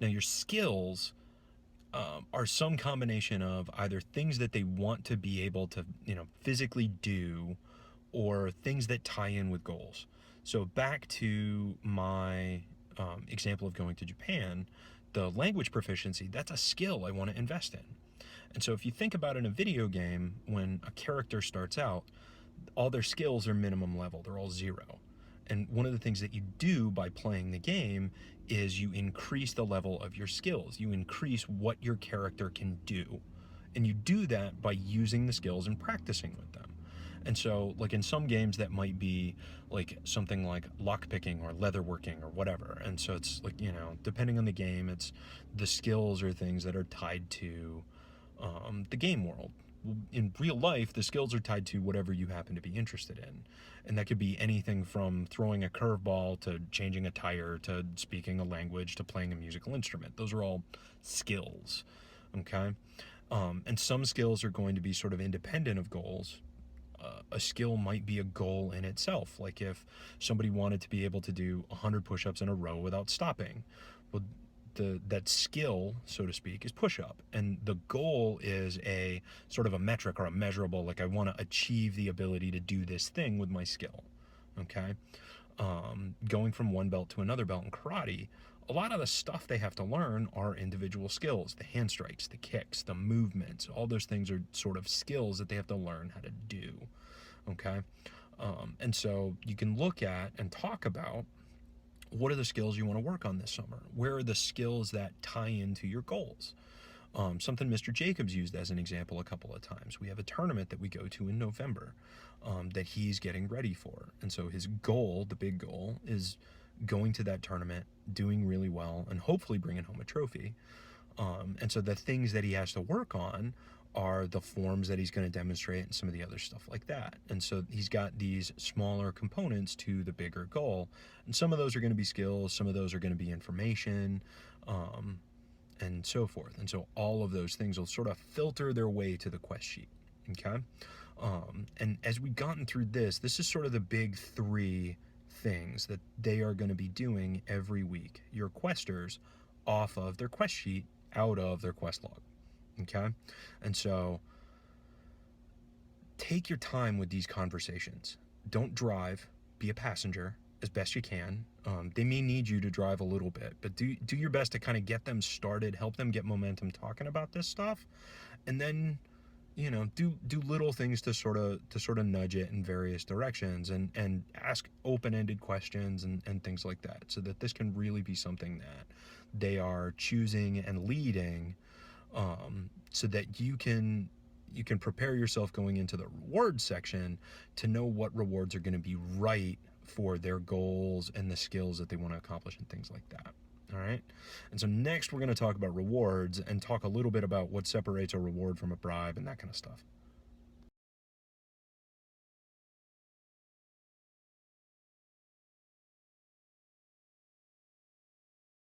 Now, your skills are some combination of either things that they want to be able to, physically do, or things that tie in with goals. So back to my example of going to Japan, the language proficiency, that's a skill I want to invest in. And so if you think about in a video game, when a character starts out, all their skills are minimum level, they're all zero. And one of the things that you do by playing the game is you increase the level of your skills. You increase what your character can do. And you do that by using the skills and practicing with them. And so, like in some games, that might be like something like lockpicking or leatherworking or whatever. And so it's like, depending on the game, it's the skills or things that are tied to the game world. In real life, the skills are tied to whatever you happen to be interested in. And that could be anything from throwing a curveball to changing a tire to speaking a language to playing a musical instrument. Those are all skills. Okay? And some skills are going to be sort of independent of goals. A skill might be a goal in itself. Like if somebody wanted to be able to do 100 push ups in a row without stopping, well, that skill, so to speak, is push up. And the goal is a sort of a metric or a measurable, like I want to achieve the ability to do this thing with my skill. Okay? Going from one belt to another belt in karate, a lot of the stuff they have to learn are individual skills. The hand strikes, the kicks, the movements, all those things are sort of skills that they have to learn how to do. Okay? And so you can look at and talk about what are the skills you want to work on this summer? Where are the skills that tie into your goals? Something Mr. Jacobs used as an example a couple of times. We have a tournament that we go to in November that he's getting ready for. And so his goal, the big goal, is going to that tournament, doing really well, and hopefully bringing home a trophy. And so the things that he has to work on are the forms that he's going to demonstrate and some of the other stuff like that. And so he's got these smaller components to the bigger goal. And some of those are going to be skills, some of those are going to be information, and so forth. And so all of those things will sort of filter their way to the quest sheet. Okay? And as we've gotten through this is sort of the big three things that they are going to be doing every week. Your questers off of their quest sheet, out of their quest log. Okay? And so take your time with these conversations. Don't drive, be a passenger as best you can. They may need you to drive a little bit, but do your best to kind of get them started, help them get momentum talking about this stuff, and then do little things to sort of nudge it in various directions, and ask open-ended questions and things like that, so that this can really be something that they are choosing and leading, so that you can prepare yourself going into the rewards section to know what rewards are going to be right for their goals and the skills that they want to accomplish and things like that. All right. And so next we're going to talk about rewards and talk a little bit about what separates a reward from a bribe and that kind of stuff.